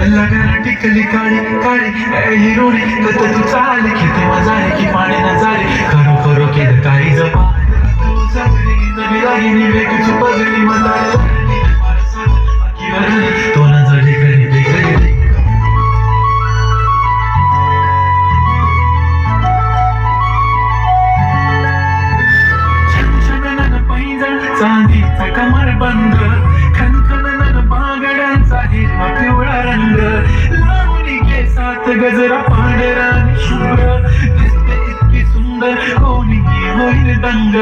लगाना टिकली काळी काळी हिरोरी कत तू चाल किती मजा आहे की पाणी न झाली खरो खरो केलं काही जपा नवी रागिनी वेगळी पगली मला तो न जडी घरी घरी चांदीचा कमर बंद खनखन बागड्यांचा हिरवा पिवळा रंग लावणी केसात गजरा पांढरा शुभ्र दिसते इतकी सुंदर कोणी होईल दंग